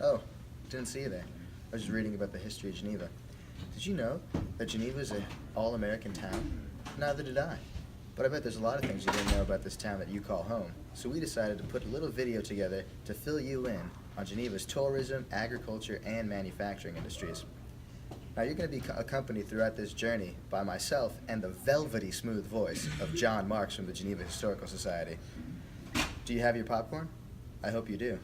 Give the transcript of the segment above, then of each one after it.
Oh, didn't see you there. I was just reading about the history of Geneva. Did you know that Geneva is an all-American town? Neither did I. But I bet there's a lot of things you didn't know about this town that you call home. So we decided to put a little video together to fill you in on Geneva's tourism, agriculture, and manufacturing industries. Now you're going to be accompanied throughout this journey by myself and the velvety smooth voice of John Marks from the Geneva Historical Society. Do you have your popcorn? I hope you do.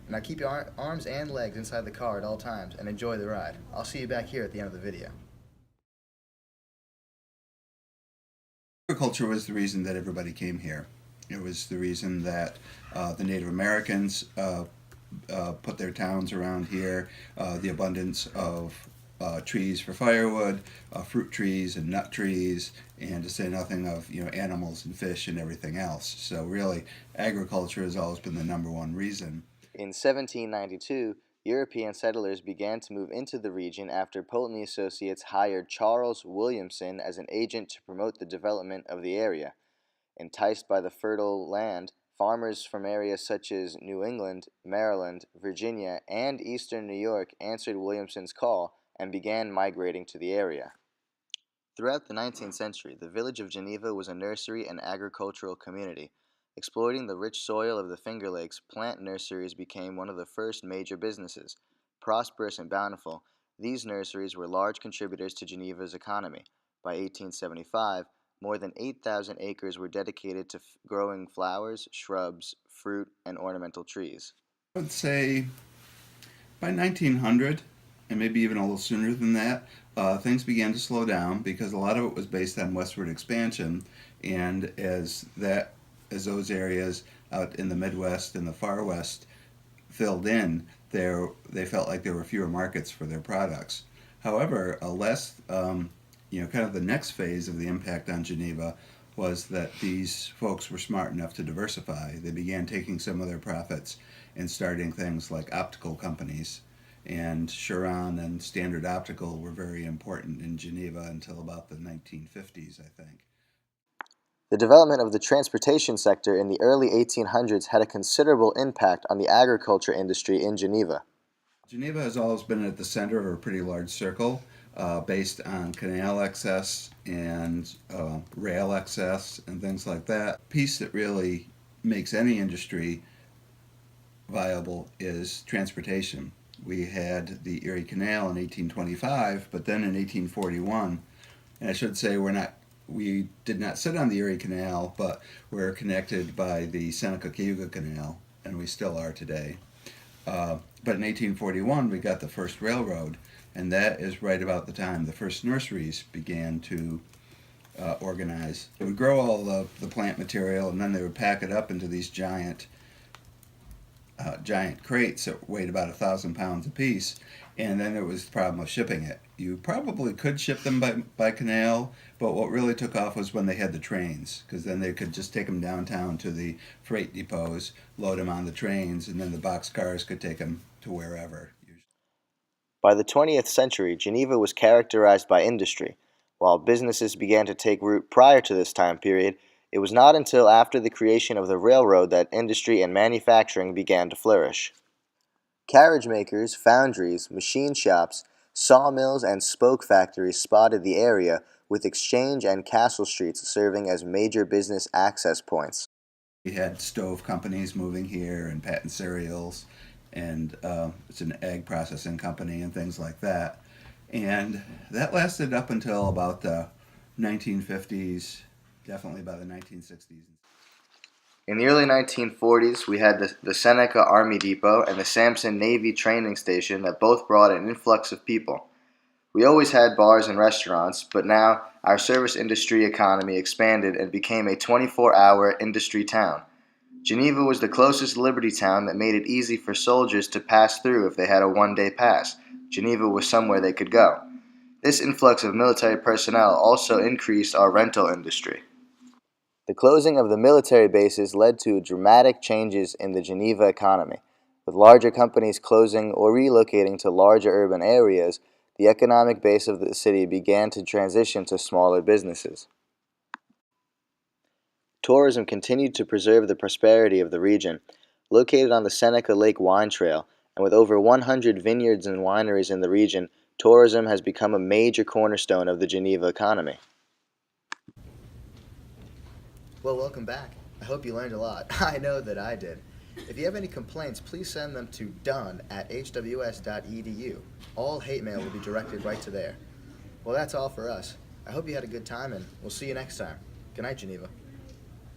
Now keep your arms and legs inside the car at all times and enjoy the ride. I'll see you back here at the end of the video. Agriculture was the reason that everybody came here. It was the reason that the Native Americans put their towns around here, the abundance of trees for firewood, fruit trees and nut trees, and to say nothing of animals and fish and everything else. So really, agriculture has always been the number one reason. In 1792, European settlers began to move into the region after Pulteney Associates hired Charles Williamson as an agent to promote the development of the area. Enticed by the fertile land, farmers from areas such as New England, Maryland, Virginia, and eastern New York answered Williamson's call and began migrating to the area. Throughout the 19th century, the village of Geneva was a nursery and agricultural community. Exploiting the rich soil of the Finger Lakes, plant nurseries became one of the first major businesses. Prosperous and bountiful, these nurseries were large contributors to Geneva's economy. By 1875, more than 8,000 acres were dedicated to growing flowers, shrubs, fruit, and ornamental trees. I would say by 1900, and maybe even a little sooner than that, things began to slow down because a lot of it was based on westward expansion, and as those areas out in the Midwest and the Far West filled in, they felt like there were fewer markets for their products. However, kind of the next phase of the impact on Geneva was that these folks were smart enough to diversify. They began taking some of their profits and starting things like optical companies. And Chiron and Standard Optical were very important in Geneva until about the 1950s, I think. The development of the transportation sector in the early 1800s had a considerable impact on the agriculture industry in Geneva. Geneva has always been at the center of a pretty large circle based on canal access and rail access and things like that. The piece that really makes any industry viable is transportation. We had the Erie Canal in 1825, but then in 1841, and I should say we did not sit on the Erie Canal, but we're connected by the Seneca-Cayuga Canal, and we still are today. But in 1841, we got the first railroad, and that is right about the time the first nurseries began to organize. They would grow all the plant material, and then they would pack it up into these giant crates that weighed about 1,000 pounds apiece, and then there was the problem of shipping it. You probably could ship them by canal, but what really took off was when they had the trains, because then they could just take them downtown to the freight depots, load them on the trains, and then the boxcars could take them to wherever. By the 20th century, Geneva was characterized by industry. While businesses began to take root prior to this time period, it was not until after the creation of the railroad that industry and manufacturing began to flourish. Carriage makers, foundries, machine shops, sawmills, and spoke factories spotted the area, with Exchange and Castle Streets serving as major business access points. We had stove companies moving here and Patent Cereals, and it's an egg processing company and things like that. And that lasted up until about the 1950s, definitely by the 1960s. In the early 1940s, we had the Seneca Army Depot and the Sampson Navy Training Station that both brought an influx of people. We always had bars and restaurants, but now our service industry economy expanded and became a 24-hour industry town. Geneva was the closest Liberty town that made it easy for soldiers to pass through if they had a one-day pass. Geneva was somewhere they could go. This influx of military personnel also increased our rental industry. The closing of the military bases led to dramatic changes in the Geneva economy. With larger companies closing or relocating to larger urban areas, the economic base of the city began to transition to smaller businesses. Tourism continued to preserve the prosperity of the region. Located on the Seneca Lake Wine Trail, And with over 100 vineyards and wineries in the region, tourism has become a major cornerstone of the Geneva economy. Well, welcome back. I hope you learned a lot. I know that I did. If you have any complaints, please send them to dun@hws.edu. All hate mail will be directed right to there. Well, that's all for us. I hope you had a good time, and we'll see you next time. Good night, Geneva.